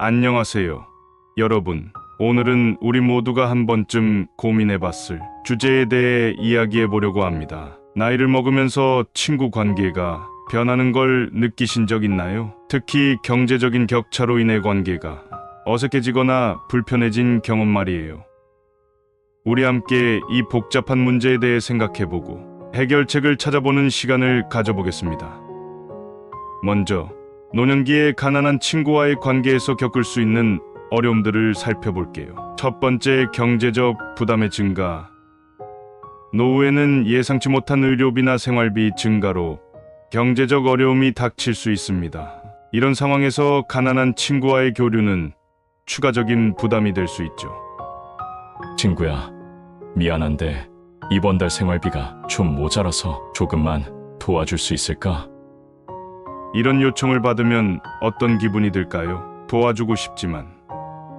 안녕하세요, 여러분. 오늘은 우리 모두가 한 번쯤 고민해봤을 주제에 대해 이야기해보려고 합니다. 나이를 먹으면서 친구 관계가 변하는 걸 느끼신 적 있나요? 특히 경제적인 격차로 인해 관계가 어색해지거나 불편해진 경험 말이에요. 우리 함께 이 복잡한 문제에 대해 생각해보고 해결책을 찾아보는 시간을 가져보겠습니다. 먼저 노년기에 가난한 친구와의 관계에서 겪을 수 있는 어려움들을 살펴볼게요. 첫 번째, 경제적 부담의 증가. 노후에는 예상치 못한 의료비나 생활비 증가로 경제적 어려움이 닥칠 수 있습니다. 이런 상황에서 가난한 친구와의 교류는 추가적인 부담이 될 수 있죠. 친구야, 미안한데 이번 달 생활비가 좀 모자라서 조금만 도와줄 수 있을까? 이런 요청을 받으면 어떤 기분이 들까요? 도와주고 싶지만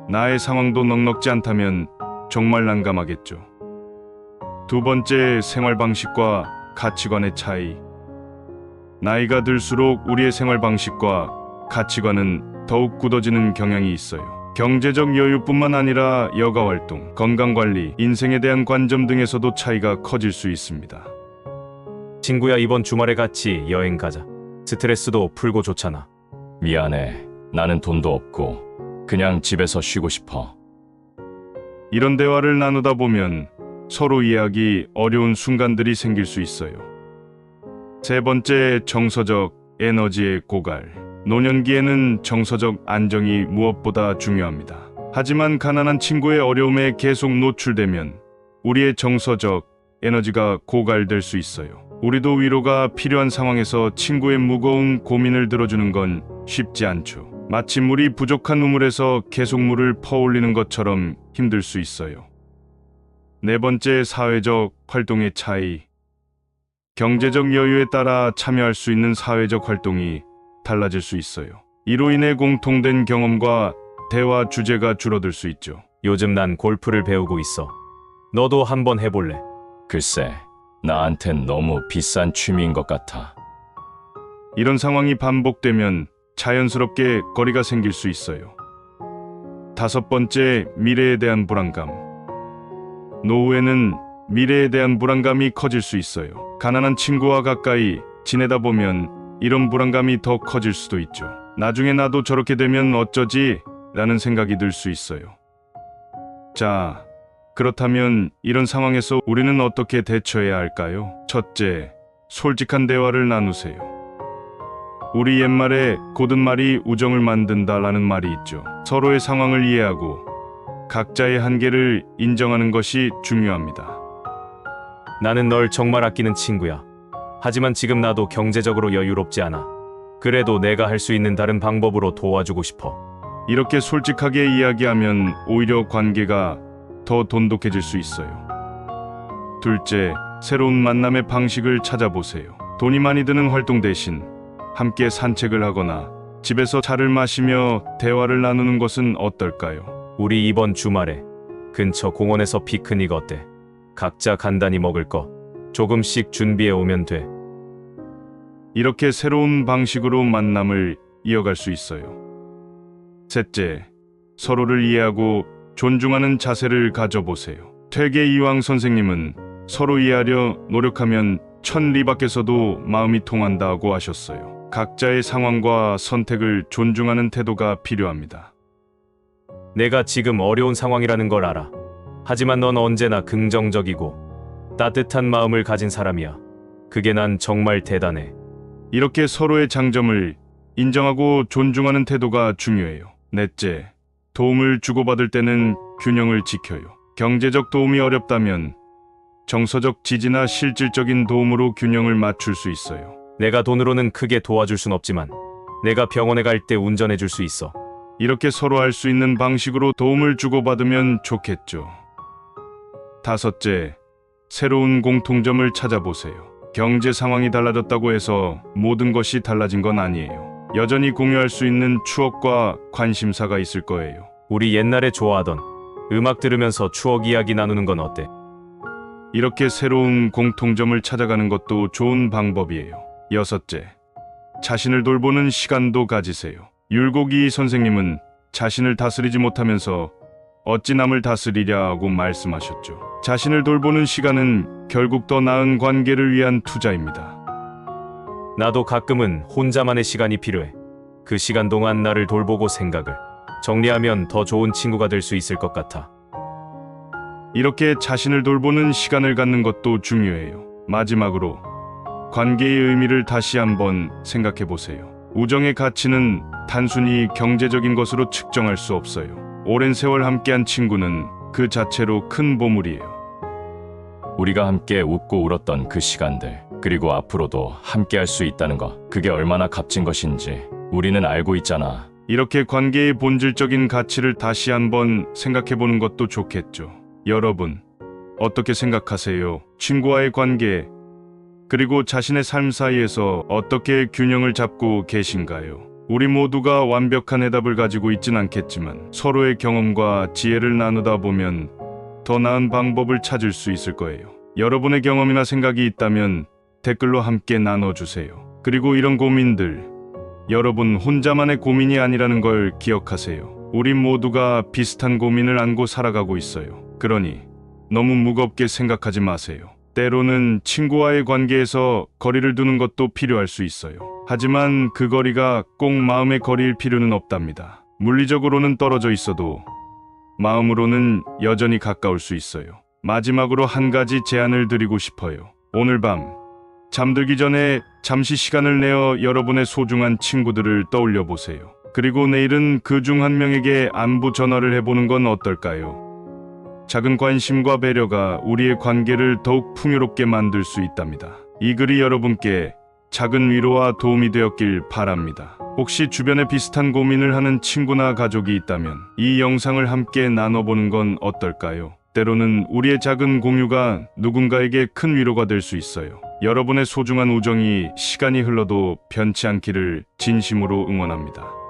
나의 상황도 넉넉지 않다면 정말 난감하겠죠. 두 번째, 생활 방식과 가치관의 차이. 나이가 들수록 우리의 생활 방식과 가치관은 더욱 굳어지는 경향이 있어요. 경제적 여유뿐만 아니라 여가 활동, 건강 관리, 인생에 대한 관점 등에서도 차이가 커질 수 있습니다. 친구야, 이번 주말에 같이 여행 가자. 스트레스도 풀고 좋잖아. 미안해. 나는 돈도 없고 그냥 집에서 쉬고 싶어. 이런 대화를 나누다 보면 서로 이해하기 어려운 순간들이 생길 수 있어요. 세 번째, 정서적 에너지의 고갈. 노년기에는 정서적 안정이 무엇보다 중요합니다. 하지만 가난한 친구의 어려움에 계속 노출되면 우리의 정서적 에너지가 고갈될 수 있어요. 우리도 위로가 필요한 상황에서 친구의 무거운 고민을 들어주는 건 쉽지 않죠. 마치 물이 부족한 우물에서 계속 물을 퍼올리는 것처럼 힘들 수 있어요. 네 번째, 사회적 활동의 차이. 경제적 여유에 따라 참여할 수 있는 사회적 활동이 달라질 수 있어요. 이로 인해 공통된 경험과 대화 주제가 줄어들 수 있죠. 요즘 난 골프를 배우고 있어. 너도 한번 해볼래? 글쎄, 나한텐 너무 비싼 취미인 것 같아. 이런 상황이 반복되면 자연스럽게 거리가 생길 수 있어요. 다섯 번째, 미래에 대한 불안감. 노후에는 미래에 대한 불안감이 커질 수 있어요. 가난한 친구와 가까이 지내다 보면 이런 불안감이 더 커질 수도 있죠. 나중에 나도 저렇게 되면 어쩌지? 라는 생각이 들 수 있어요. 자, 그렇다면 이런 상황에서 우리는 어떻게 대처해야 할까요? 첫째, 솔직한 대화를 나누세요. 우리 옛말에 고든 말이 우정을 만든다라는 말이 있죠. 서로의 상황을 이해하고 각자의 한계를 인정하는 것이 중요합니다. 나는 널 정말 아끼는 친구야. 하지만 지금 나도 경제적으로 여유롭지 않아. 그래도 내가 할 수 있는 다른 방법으로 도와주고 싶어. 이렇게 솔직하게 이야기하면 오히려 관계가 더 돈독해질 수 있어요. 둘째, 새로운 만남의 방식을 찾아보세요. 돈이 많이 드는 활동 대신 함께 산책을 하거나 집에서 차를 마시며 대화를 나누는 것은 어떨까요? 우리 이번 주말에 근처 공원에서 피크닉 어때? 각자 간단히 먹을 거 조금씩 준비해 오면 돼. 이렇게 새로운 방식으로 만남을 이어갈 수 있어요. 셋째, 서로를 이해하고 존중하는 자세를 가져보세요. 퇴계 이황 선생님은 서로 이해하려 노력하면 천리 밖에서도 마음이 통한다고 하셨어요. 각자의 상황과 선택을 존중하는 태도가 필요합니다. 내가 지금 어려운 상황이라는 걸 알아. 하지만 넌 언제나 긍정적이고 따뜻한 마음을 가진 사람이야. 그게 난 정말 대단해. 이렇게 서로의 장점을 인정하고 존중하는 태도가 중요해요. 넷째, 도움을 주고받을 때는 균형을 지켜요. 경제적 도움이 어렵다면 정서적 지지나 실질적인 도움으로 균형을 맞출 수 있어요. 내가 돈으로는 크게 도와줄 순 없지만 내가 병원에 갈 때 운전해 줄 수 있어. 이렇게 서로 할 수 있는 방식으로 도움을 주고받으면 좋겠죠. 다섯째, 새로운 공통점을 찾아보세요. 경제 상황이 달라졌다고 해서 모든 것이 달라진 건 아니에요. 여전히 공유할 수 있는 추억과 관심사가 있을 거예요. 우리 옛날에 좋아하던 음악 들으면서 추억 이야기 나누는 건 어때? 이렇게 새로운 공통점을 찾아가는 것도 좋은 방법이에요. 여섯째, 자신을 돌보는 시간도 가지세요. 율곡이 선생님은 자신을 다스리지 못하면서 어찌 남을 다스리랴고 말씀하셨죠. 자신을 돌보는 시간은 결국 더 나은 관계를 위한 투자입니다. 나도 가끔은 혼자만의 시간이 필요해. 그 시간 동안 나를 돌보고 생각을 정리하면 더 좋은 친구가 될 수 있을 것 같아. 이렇게 자신을 돌보는 시간을 갖는 것도 중요해요. 마지막으로 관계의 의미를 다시 한번 생각해 보세요. 우정의 가치는 단순히 경제적인 것으로 측정할 수 없어요. 오랜 세월 함께한 친구는 그 자체로 큰 보물이에요. 우리가 함께 웃고 울었던 그 시간들, 그리고 앞으로도 함께 할 수 있다는 것, 그게 얼마나 값진 것인지 우리는 알고 있잖아. 이렇게 관계의 본질적인 가치를 다시 한번 생각해 보는 것도 좋겠죠. 여러분, 어떻게 생각하세요? 친구와의 관계, 그리고 자신의 삶 사이에서 어떻게 균형을 잡고 계신가요? 우리 모두가 완벽한 해답을 가지고 있진 않겠지만 서로의 경험과 지혜를 나누다 보면 더 나은 방법을 찾을 수 있을 거예요. 여러분의 경험이나 생각이 있다면 댓글로 함께 나눠주세요. 그리고 이런 고민들, 여러분 혼자만의 고민이 아니라는 걸 기억하세요. 우리 모두가 비슷한 고민을 안고 살아가고 있어요. 그러니 너무 무겁게 생각하지 마세요. 때로는 친구와의 관계에서 거리를 두는 것도 필요할 수 있어요. 하지만 그 거리가 꼭 마음의 거리일 필요는 없답니다. 물리적으로는 떨어져 있어도 마음으로는 여전히 가까울 수 있어요. 마지막으로 한 가지 제안을 드리고 싶어요. 오늘 밤 잠들기 전에 잠시 시간을 내어 여러분의 소중한 친구들을 떠올려 보세요. 그리고 내일은 그 중 한 명에게 안부 전화를 해보는 건 어떨까요? 작은 관심과 배려가 우리의 관계를 더욱 풍요롭게 만들 수 있답니다. 이 글이 여러분께 작은 위로와 도움이 되었길 바랍니다. 혹시 주변에 비슷한 고민을 하는 친구나 가족이 있다면 이 영상을 함께 나눠보는 건 어떨까요? 때로는 우리의 작은 공유가 누군가에게 큰 위로가 될 수 있어요. 여러분의 소중한 우정이 시간이 흘러도 변치 않기를 진심으로 응원합니다.